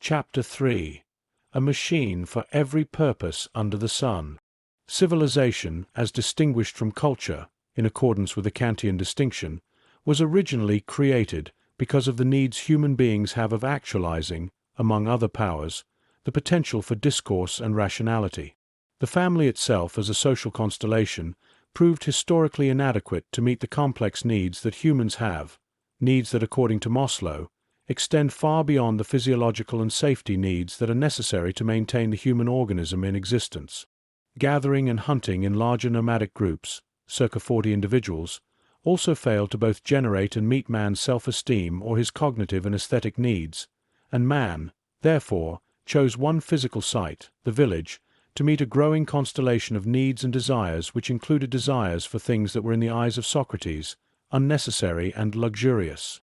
Chapter 3. A machine for every purpose under the sun. Civilization, as distinguished from culture, in accordance with the Kantian distinction, was originally created because of the needs human beings have of actualizing, among other powers, the potential for discourse and rationality. The family itself as a social constellation proved historically inadequate to meet the complex needs that humans have, needs that, according to Maslow, extend far beyond the physiological and safety needs that are necessary to maintain the human organism in existence. Gathering and hunting in larger nomadic groups, circa 40 individuals, also failed to both generate and meet man's self-esteem or his cognitive and aesthetic needs, and man, therefore, chose one physical site, the village, to meet a growing constellation of needs and desires which included desires for things that were in the eyes of Socrates unnecessary and luxurious.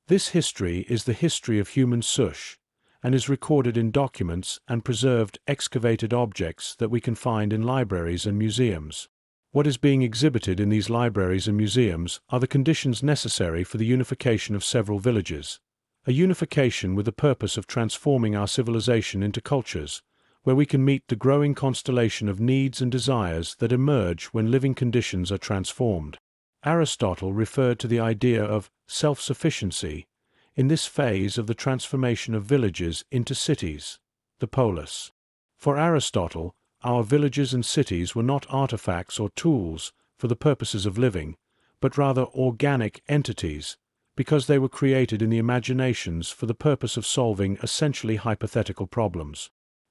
This history is the history of human sush, and is recorded in documents and preserved excavated objects that we can find in libraries and museums. What is being exhibited in these libraries and museums are the conditions necessary for the unification of several villages, a unification with the purpose of transforming our civilization into cultures, where we can meet the growing constellation of needs and desires that emerge when living conditions are transformed. Aristotle referred to the idea of self-sufficiency in this phase of the transformation of villages into cities, the polis. For Aristotle, our villages and cities were not artifacts or tools for the purposes of living, but rather organic entities, because they were created in the imaginations for the purpose of solving essentially hypothetical problems.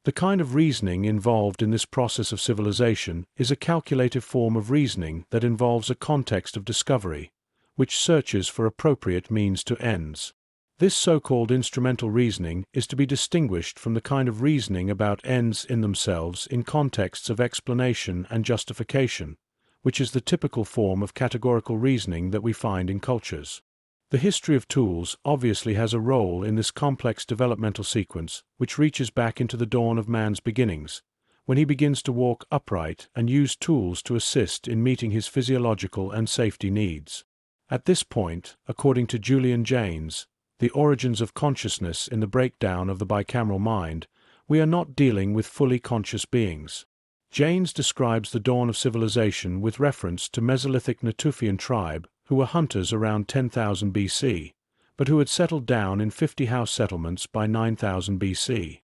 The kind of reasoning involved in this process of civilization is a calculative form of reasoning that involves a context of discovery, which searches for appropriate means to ends. This so-called instrumental reasoning is to be distinguished from the kind of reasoning about ends in themselves in contexts of explanation and justification, which is the typical form of categorical reasoning that we find in cultures. The history of tools obviously has a role in this complex developmental sequence which reaches back into the dawn of man's beginnings, when he begins to walk upright and use tools to assist in meeting his physiological and safety needs. At this point, according to Julian Jaynes, The Origins of Consciousness in the Breakdown of the Bicameral Mind, we are not dealing with fully conscious beings. Jaynes describes the dawn of civilization with reference to Mesolithic Natufian tribe who were hunters around 10,000 BC, but who had settled down in 50 house settlements by 9,000 BC.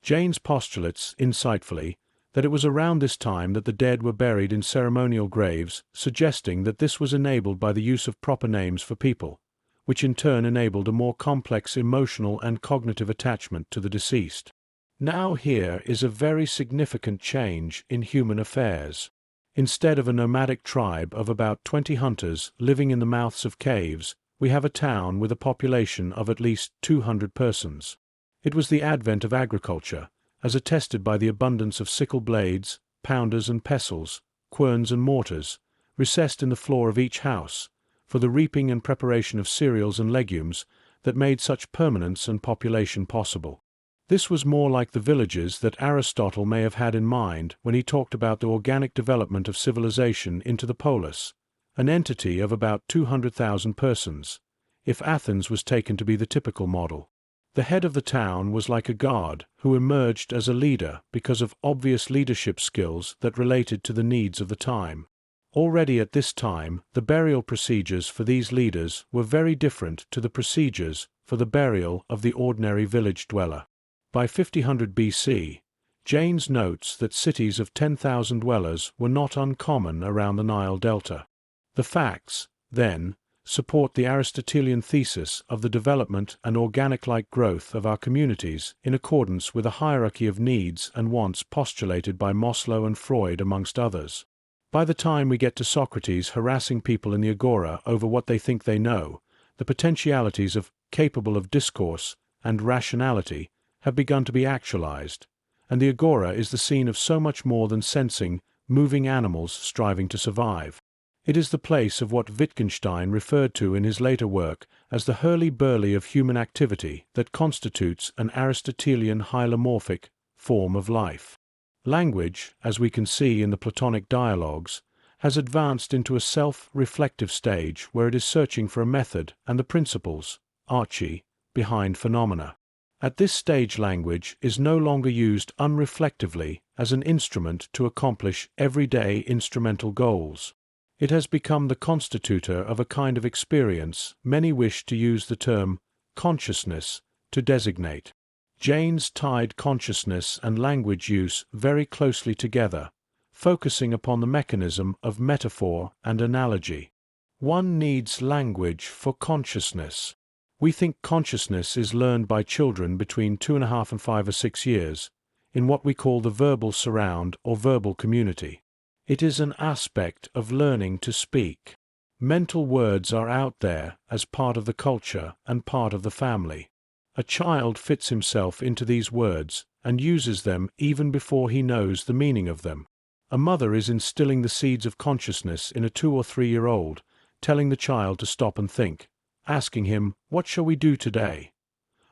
Jaynes postulates, insightfully, that it was around this time that the dead were buried in ceremonial graves, suggesting that this was enabled by the use of proper names for people, which in turn enabled a more complex emotional and cognitive attachment to the deceased. Now here is a very significant change in human affairs. Instead of a nomadic tribe of about 20 hunters living in the mouths of caves, we have a town with a population of at least 200 persons. It was the advent of agriculture, as attested by the abundance of sickle blades, pounders and pestles, querns and mortars, recessed in the floor of each house, for the reaping and preparation of cereals and legumes that made such permanence and population possible. This was more like the villages that Aristotle may have had in mind when he talked about the organic development of civilization into the polis, an entity of about 200,000 persons, if Athens was taken to be the typical model. The head of the town was like a god who emerged as a leader because of obvious leadership skills that related to the needs of the time. Already at this time, the burial procedures for these leaders were very different to the procedures for the burial of the ordinary village dweller. By 5000 BC, Jaynes notes that cities of 10,000 dwellers were not uncommon around the Nile Delta. The facts, then, support the Aristotelian thesis of the development and organic-like growth of our communities in accordance with a hierarchy of needs and wants postulated by Maslow and Freud amongst others. By the time we get to Socrates harassing people in the agora over what they think they know, the potentialities of capable of discourse and rationality have begun to be actualized, and the agora is the scene of so much more than sensing, moving animals striving to survive. It is the place of what Wittgenstein referred to in his later work as the hurly-burly of human activity that constitutes an Aristotelian hylomorphic form of life. Language, as we can see in the Platonic dialogues, has advanced into a self-reflective stage where it is searching for a method and the principles, archi, behind phenomena. At this stage, language is no longer used unreflectively as an instrument to accomplish everyday instrumental goals. It has become the constitutor of a kind of experience many wish to use the term consciousness to designate. Janes tied consciousness and language use very closely together, focusing upon the mechanism of metaphor and analogy. One needs language for consciousness. We think consciousness is learned by children between 2.5 and 5 or 6 years, in what we call the verbal surround or verbal community. It is an aspect of learning to speak. Mental words are out there as part of the culture and part of the family. A child fits himself into these words and uses them even before he knows the meaning of them. A mother is instilling the seeds of consciousness in a 2 or 3-year-old, telling the child to stop and think, asking him, "What shall we do today?"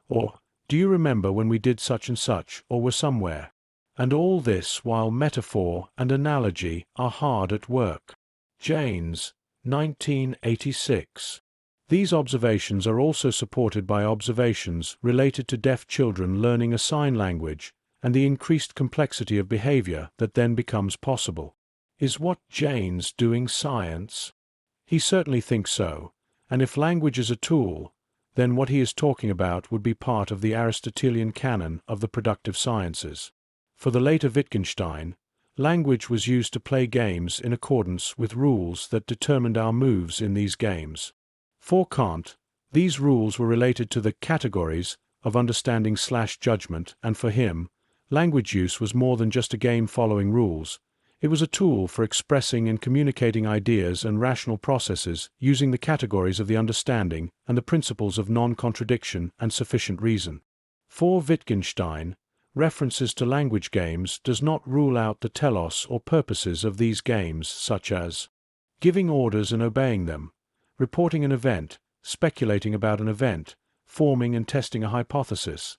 Or, "Do you remember when we did such and such or were somewhere?" And all this while metaphor and analogy are hard at work. Janes, 1986. These observations are also supported by observations related to deaf children learning a sign language and the increased complexity of behavior that then becomes possible. Is what Janes doing science? He certainly thinks so, and if language is a tool, then what he is talking about would be part of the Aristotelian canon of the productive sciences. For the later Wittgenstein, language was used to play games in accordance with rules that determined our moves in these games. For Kant, these rules were related to the categories of understanding/judgment, and for him, language use was more than just a game following rules. It was a tool for expressing and communicating ideas and rational processes using the categories of the understanding and the principles of non-contradiction and sufficient reason. For Wittgenstein, references to language games does not rule out the telos or purposes of these games, such as giving orders and obeying them, reporting an event, speculating about an event, forming and testing a hypothesis,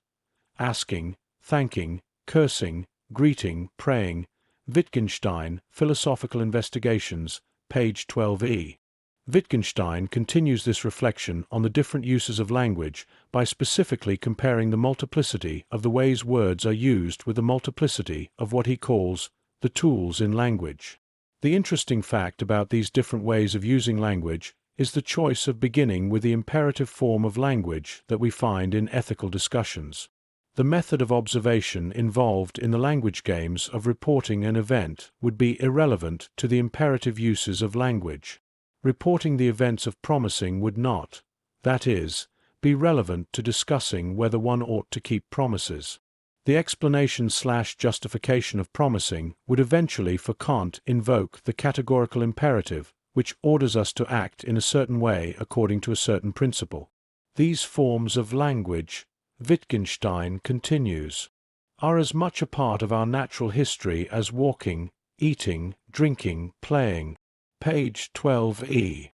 asking, thanking, cursing, greeting, praying. Wittgenstein, Philosophical Investigations, page 12e. Wittgenstein continues this reflection on the different uses of language by specifically comparing the multiplicity of the ways words are used with the multiplicity of what he calls the tools in language. The interesting fact about these different ways of using language is the choice of beginning with the imperative form of language that we find in ethical discussions. The method of observation involved in the language games of reporting an event would be irrelevant to the imperative uses of language. Reporting the events of promising would not, that is, be relevant to discussing whether one ought to keep promises. The explanation/justification of promising would eventually for Kant invoke the categorical imperative, which orders us to act in a certain way according to a certain principle. These forms of language, Wittgenstein continues, are as much a part of our natural history as walking, eating, drinking, playing. Page 12e.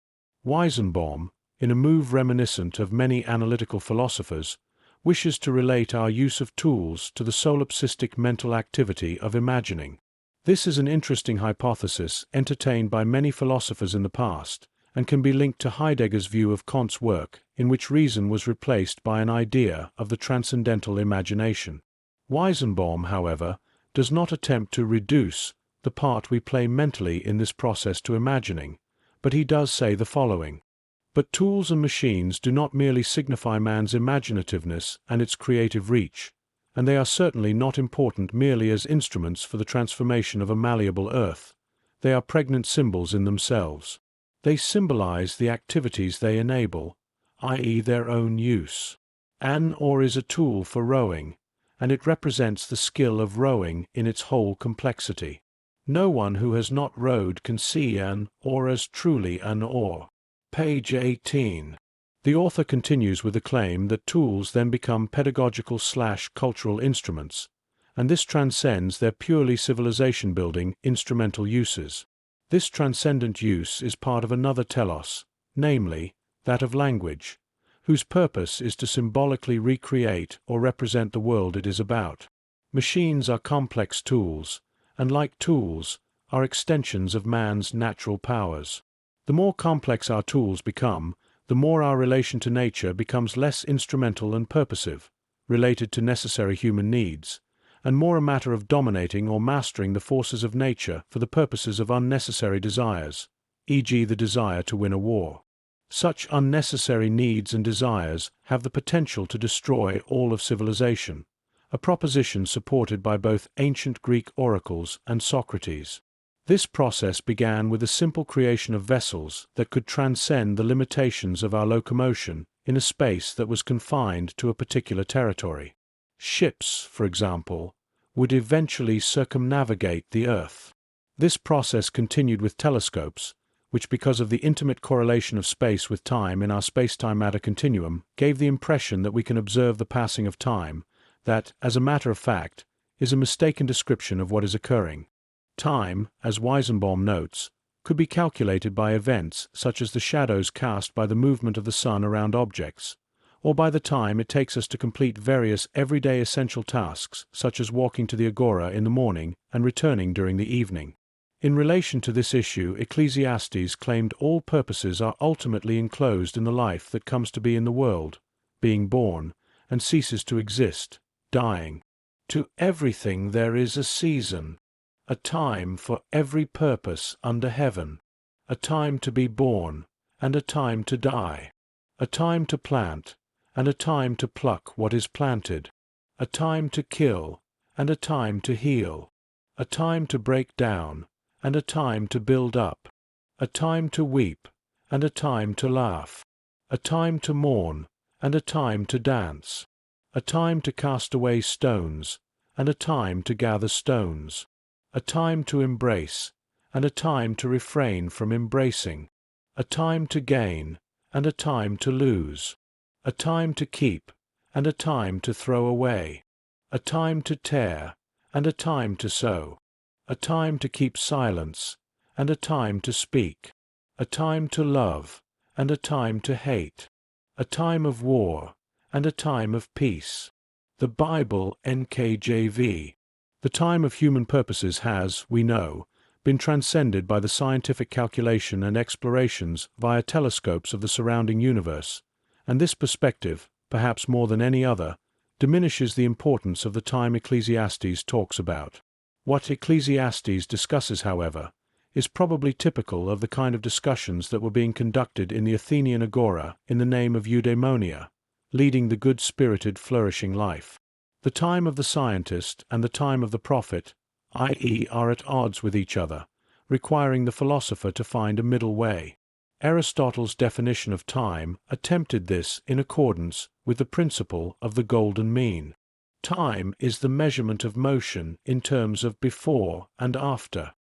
Weizenbaum, in a move reminiscent of many analytical philosophers, wishes to relate our use of tools to the solipsistic mental activity of imagining. This is an interesting hypothesis entertained by many philosophers in the past, and can be linked to Heidegger's view of Kant's work, in which reason was replaced by an idea of the transcendental imagination. Weizenbaum, however, does not attempt to reduce the part we play mentally in this process to imagining, but he does say the following: "But tools and machines do not merely signify man's imaginativeness and its creative reach, and they are certainly not important merely as instruments for the transformation of a malleable earth. They are pregnant symbols in themselves. They symbolize the activities they enable, i.e. their own use. An oar is a tool for rowing, and it represents the skill of rowing in its whole complexity. No one who has not rowed can see an oar as truly an oar." Page 18. The author continues with the claim that tools then become pedagogical/cultural instruments, and this transcends their purely civilization-building instrumental uses. This transcendent use is part of another telos, namely, that of language, whose purpose is to symbolically recreate or represent the world it is about. Machines are complex tools, and like tools, are extensions of man's natural powers. The more complex our tools become, the more our relation to nature becomes less instrumental and purposive, related to necessary human needs, and more a matter of dominating or mastering the forces of nature for the purposes of unnecessary desires, e.g. the desire to win a war. Such unnecessary needs and desires have the potential to destroy all of civilization, a proposition supported by both ancient Greek oracles and Socrates. This process began with the simple creation of vessels that could transcend the limitations of our locomotion in a space that was confined to a particular territory. Ships, for example, would eventually circumnavigate the Earth. This process continued with telescopes, which, because of the intimate correlation of space with time in our space-time matter continuum, gave the impression that we can observe the passing of time, that, as a matter of fact, is a mistaken description of what is occurring. Time, as Weizenbaum notes, could be calculated by events such as the shadows cast by the movement of the sun around objects, or by the time it takes us to complete various everyday essential tasks such as walking to the agora in the morning and returning during the evening. In relation to this issue, Ecclesiastes claimed all purposes are ultimately enclosed in the life that comes to be in the world, being born, and ceases to exist, dying. To everything there is a season, a time for every purpose under heaven, a time to be born, and a time to die, a time to plant, and a time to pluck what is planted, a time to kill, and a time to heal, a time to break down, and a time to build up, a time to weep, and a time to laugh, a time to mourn, and a time to dance, a time to cast away stones, and a time to gather stones, a time to embrace, and a time to refrain from embracing, a time to gain, and a time to lose, a time to keep, and a time to throw away, a time to tear, and a time to sow, a time to keep silence, and a time to speak, a time to love, and a time to hate, a time of war, and a time of peace. The Bible, NKJV. The time of human purposes has, we know, been transcended by the scientific calculation and explorations via telescopes of the surrounding universe, and this perspective, perhaps more than any other, diminishes the importance of the time Ecclesiastes talks about. What Ecclesiastes discusses, however, is probably typical of the kind of discussions that were being conducted in the Athenian agora in the name of eudaimonia, leading the good-spirited, flourishing life. The time of the scientist and the time of the prophet, i.e., are at odds with each other, requiring the philosopher to find a middle way. Aristotle's definition of time attempted this in accordance with the principle of the golden mean. Time is the measurement of motion in terms of before and after.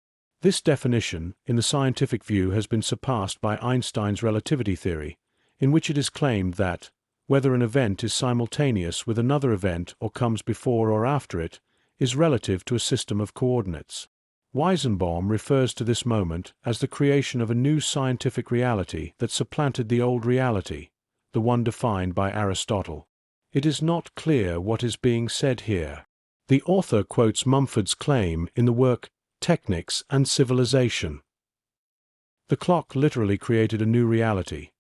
This definition, in the scientific view, has been surpassed by Einstein's relativity theory, in which it is claimed that, whether an event is simultaneous with another event or comes before or after it, is relative to a system of coordinates. Weizenbaum refers to this moment as the creation of a new scientific reality that supplanted the old reality, the one defined by Aristotle. It is not clear what is being said here. The author quotes Mumford's claim in the work Technics and Civilization. The clock literally created a new reality.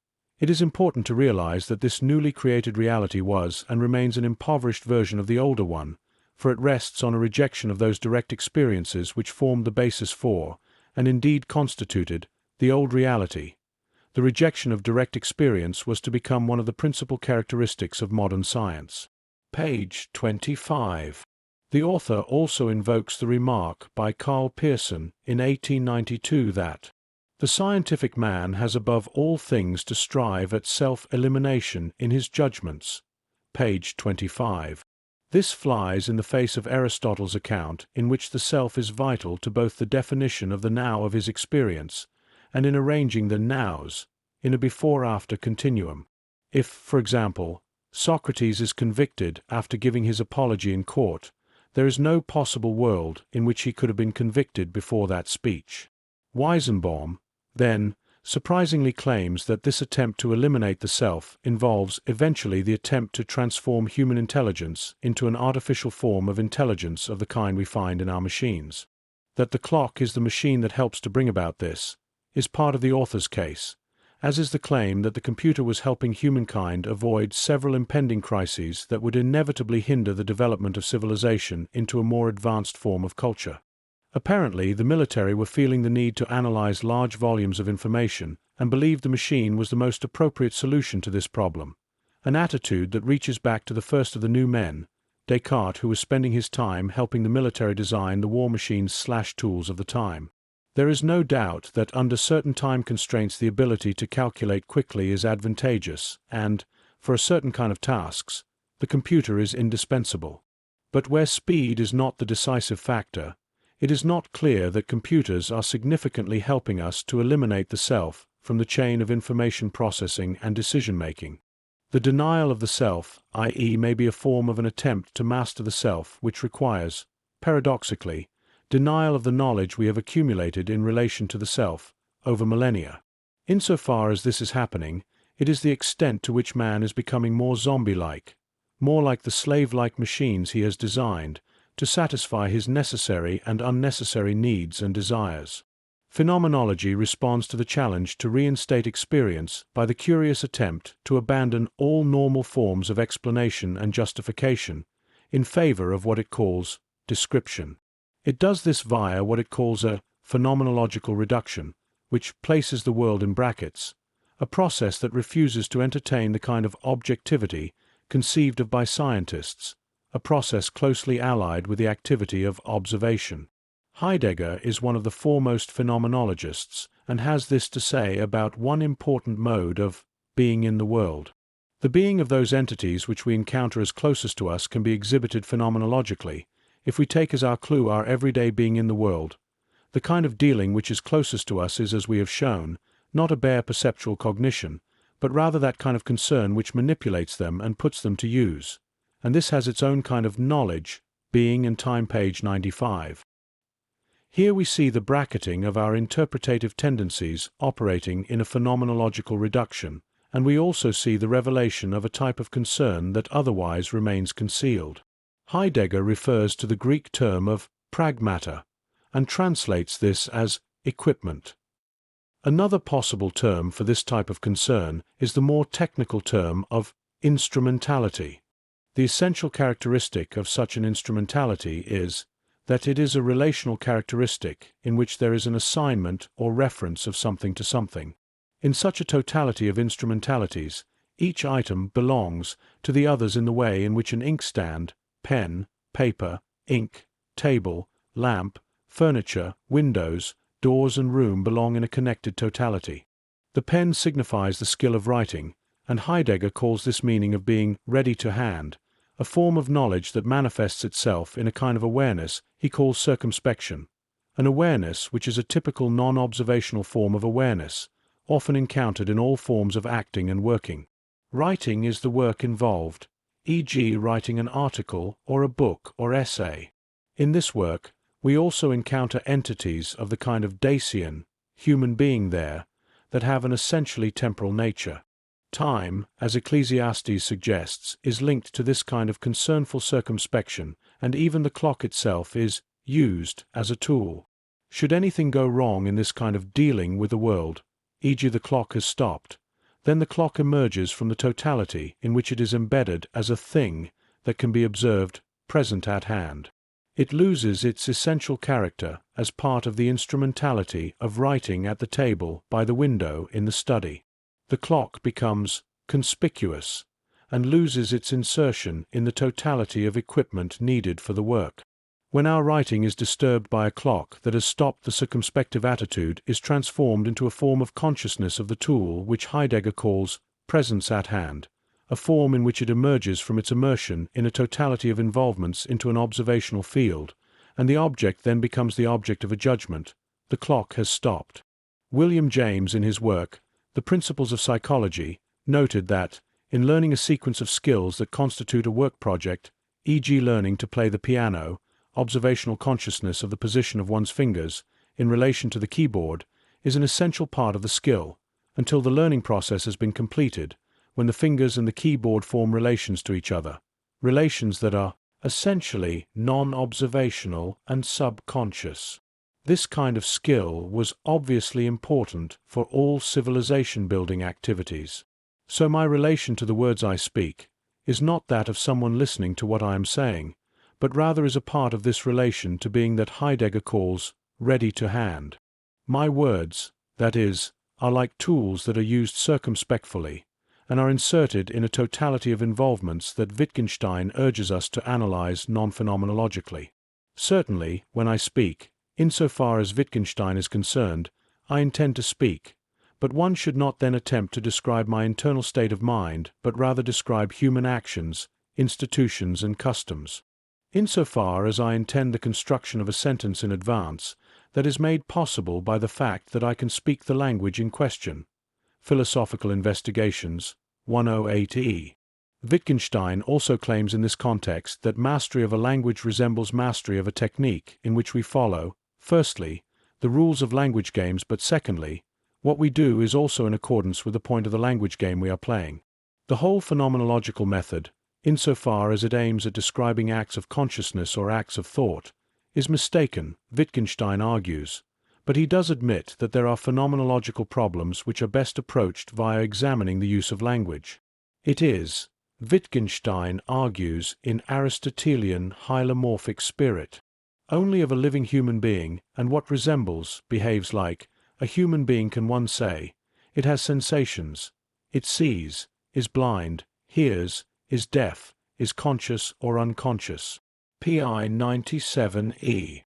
It is important to realize that this newly created reality was and remains an impoverished version of the older one, for it rests on a rejection of those direct experiences which formed the basis for, and indeed constituted, the old reality. The rejection of direct experience was to become one of the principal characteristics of modern science. Page 25. The author also invokes the remark by Karl Pearson in 1892 that the scientific man has above all things to strive at self-elimination in his judgments. Page 25. This flies in the face of Aristotle's account in which the self is vital to both the definition of the now of his experience and in arranging the nows in a before-after continuum. If, for example, Socrates is convicted after giving his apology in court, there is no possible world in which he could have been convicted before that speech. Weizenbaum, then, surprisingly claims that this attempt to eliminate the self involves eventually the attempt to transform human intelligence into an artificial form of intelligence of the kind we find in our machines. That the clock is the machine that helps to bring about this is part of the author's case, as is the claim that the computer was helping humankind avoid several impending crises that would inevitably hinder the development of civilization into a more advanced form of culture. Apparently, the military were feeling the need to analyze large volumes of information and believed the machine was the most appropriate solution to this problem, an attitude that reaches back to the first of the new men, Descartes, who was spending his time helping the military design the war machines/tools of the time. There is no doubt that under certain time constraints the ability to calculate quickly is advantageous and, for a certain kind of tasks, the computer is indispensable. But where speed is not the decisive factor, it is not clear that computers are significantly helping us to eliminate the self from the chain of information processing and decision-making. The denial of the self, i.e., may be a form of an attempt to master the self which requires, paradoxically, denial of the knowledge we have accumulated in relation to the self over millennia. Insofar as this is happening, it is the extent to which man is becoming more zombie-like, more like the slave-like machines he has designed to satisfy his necessary and unnecessary needs and desires. Phenomenology responds to the challenge to reinstate experience by the curious attempt to abandon all normal forms of explanation and justification in favor of what it calls description. It does this via what it calls a phenomenological reduction, which places the world in brackets, a process that refuses to entertain the kind of objectivity conceived of by scientists, a process closely allied with the activity of observation. Heidegger is one of the foremost phenomenologists and has this to say about one important mode of being in the world. The being of those entities which we encounter as closest to us can be exhibited phenomenologically, if we take as our clue our everyday being in the world. The kind of dealing which is closest to us is, as we have shown, not a bare perceptual cognition, but rather that kind of concern which manipulates them and puts them to use. And this has its own kind of knowledge, being in time page 95. Here we see the bracketing of our interpretative tendencies operating in a phenomenological reduction, and we also see the revelation of a type of concern that otherwise remains concealed. Heidegger refers to the Greek term of pragmata, and translates this as equipment. Another possible term for this type of concern is the more technical term of instrumentality. The essential characteristic of such an instrumentality is that it is a relational characteristic in which there is an assignment or reference of something to something. In such a totality of instrumentalities, each item belongs to the others in the way in which an inkstand, pen, paper, ink, table, lamp, furniture, windows, doors and room belong in a connected totality. The pen signifies the skill of writing, and Heidegger calls this meaning of being ready to hand, a form of knowledge that manifests itself in a kind of awareness he calls circumspection, an awareness which is a typical non-observational form of awareness, often encountered in all forms of acting and working. Writing is the work involved, e.g. writing an article or a book or essay. In this work, we also encounter entities of the kind of Dacian, human being there, that have an essentially temporal nature. Time, as Ecclesiastes suggests, is linked to this kind of concernful circumspection, and even the clock itself is used as a tool. Should anything go wrong in this kind of dealing with the world, e.g. the clock has stopped, then the clock emerges from the totality in which it is embedded as a thing that can be observed present at hand. It loses its essential character as part of the instrumentality of writing at the table by the window in the study. The clock becomes conspicuous and loses its insertion in the totality of equipment needed for the work. When our writing is disturbed by a clock that has stopped, the circumspective attitude is transformed into a form of consciousness of the tool which Heidegger calls presence at hand, a form in which it emerges from its immersion in a totality of involvements into an observational field, and the object then becomes the object of a judgment. The clock has stopped. William James, in his work, The Principles of Psychology, noted that, in learning a sequence of skills that constitute a work project, e.g. learning to play the piano, observational consciousness of the position of one's fingers in relation to the keyboard is an essential part of the skill, until the learning process has been completed, when the fingers and the keyboard form relations to each other, relations that are essentially non-observational and subconscious. This kind of skill was obviously important for all civilization-building activities. So my relation to the words I speak is not that of someone listening to what I am saying, but rather is a part of this relation to being that Heidegger calls ready to hand. My words, that is, are like tools that are used circumspectfully, and are inserted in a totality of involvements that Wittgenstein urges us to analyze non-phenomenologically. Certainly, when I speak, insofar as Wittgenstein is concerned, I intend to speak, but one should not then attempt to describe my internal state of mind, but rather describe human actions, institutions, and customs. Insofar as I intend the construction of a sentence in advance, that is made possible by the fact that I can speak the language in question. Philosophical Investigations, 108e. Wittgenstein also claims in this context that mastery of a language resembles mastery of a technique in which we follow, firstly, the rules of language games, but secondly, what we do is also in accordance with the point of the language game we are playing. The whole phenomenological method, insofar as it aims at describing acts of consciousness or acts of thought, is mistaken, Wittgenstein argues, but he does admit that there are phenomenological problems which are best approached via examining the use of language. It is, Wittgenstein argues, in Aristotelian hylomorphic spirit, only of a living human being, and what resembles, behaves like, a human being can one say, it has sensations, it sees, is blind, hears, is deaf, is conscious or unconscious. PI 97e.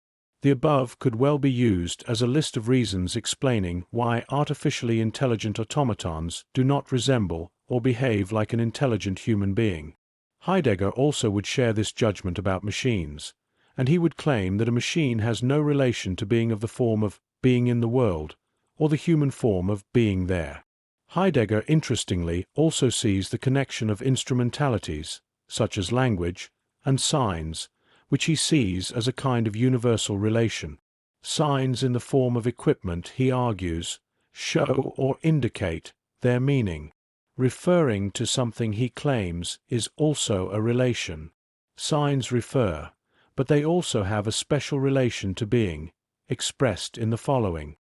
The above could well be used as a list of reasons explaining why artificially intelligent automatons do not resemble or behave like an intelligent human being. Heidegger also would share this judgment about machines, and he would claim that a machine has no relation to being of the form of being in the world, or the human form of being there. Heidegger, interestingly, also sees the connection of instrumentalities, such as language, and signs, which he sees as a kind of universal relation. Signs in the form of equipment, he argues, show or indicate their meaning. Referring to something he claims is also a relation. Signs refer, but they also have a special relation to being, expressed in the following.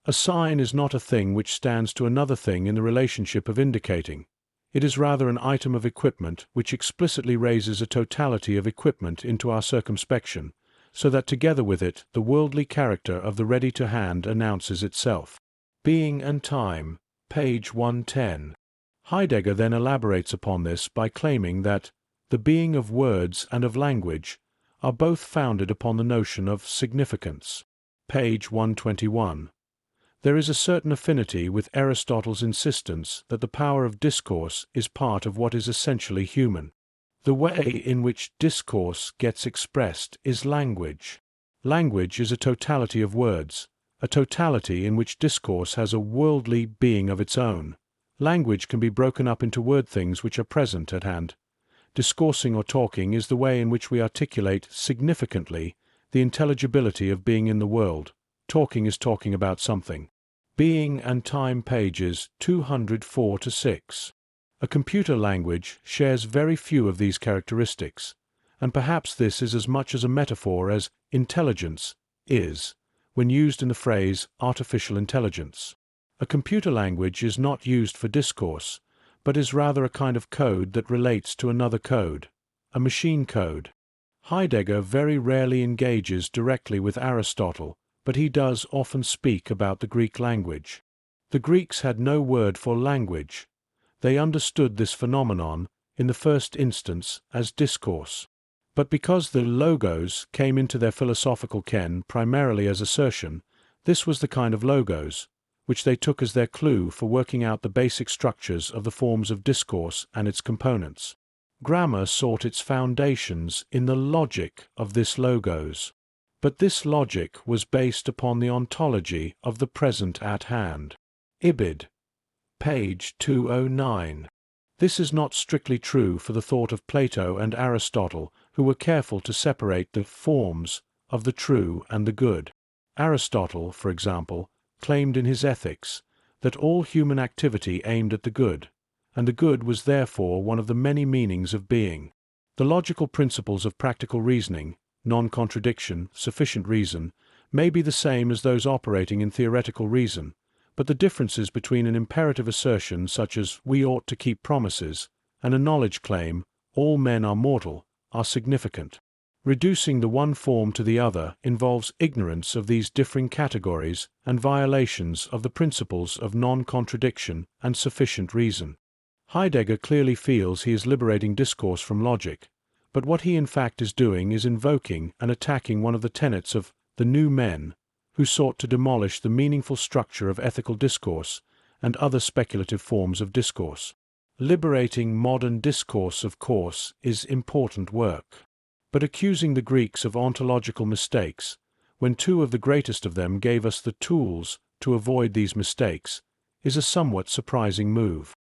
A sign is not a thing which stands to another thing in the relationship of indicating. It is rather an item of equipment which explicitly raises a totality of equipment into our circumspection, so that together with it the worldly character of the ready-to-hand announces itself. Being and Time, page 110. Heidegger then elaborates upon this by claiming that the being of words and of language are both founded upon the notion of significance. Page 121. There is a certain affinity with Aristotle's insistence that the power of discourse is part of what is essentially human. The way in which discourse gets expressed is language. Language is a totality of words, a totality in which discourse has a worldly being of its own. Language can be broken up into word things which are present at hand. Discoursing or talking is the way in which we articulate significantly the intelligibility of being in the world. Talking is talking about something. Being and Time, pages 204-6. A computer language shares very few of these characteristics, and perhaps this is as much as a metaphor as intelligence is, when used in the phrase artificial intelligence. A computer language is not used for discourse, but is rather a kind of code that relates to another code, a machine code. Heidegger very rarely engages directly with Aristotle, but he does often speak about the Greek language. The Greeks had no word for language. They understood this phenomenon, in the first instance, as discourse. But because the logos came into their philosophical ken primarily as assertion, this was the kind of logos which they took as their clue for working out the basic structures of the forms of discourse and its components. Grammar sought its foundations in the logic of this logos. But this logic was based upon the ontology of the present at hand. Ibid. Page 209. This is not strictly true for the thought of Plato and Aristotle, who were careful to separate the forms of the true and the good. Aristotle, for example, claimed in his Ethics that all human activity aimed at the good, and the good was therefore one of the many meanings of being. The logical principles of practical reasoning, non-contradiction, sufficient reason, may be the same as those operating in theoretical reason, but the differences between an imperative assertion such as "we ought to keep promises" and a knowledge claim "all men are mortal" are significant. Reducing the one form to the other involves ignorance of these differing categories and violations of the principles of non-contradiction and sufficient reason. Heidegger clearly feels he is liberating discourse from logic, but what he in fact is doing is invoking and attacking one of the tenets of the new men who sought to demolish the meaningful structure of ethical discourse and other speculative forms of discourse. Liberating modern discourse, of course, is important work. But accusing the Greeks of ontological mistakes, when two of the greatest of them gave us the tools to avoid these mistakes, is a somewhat surprising move.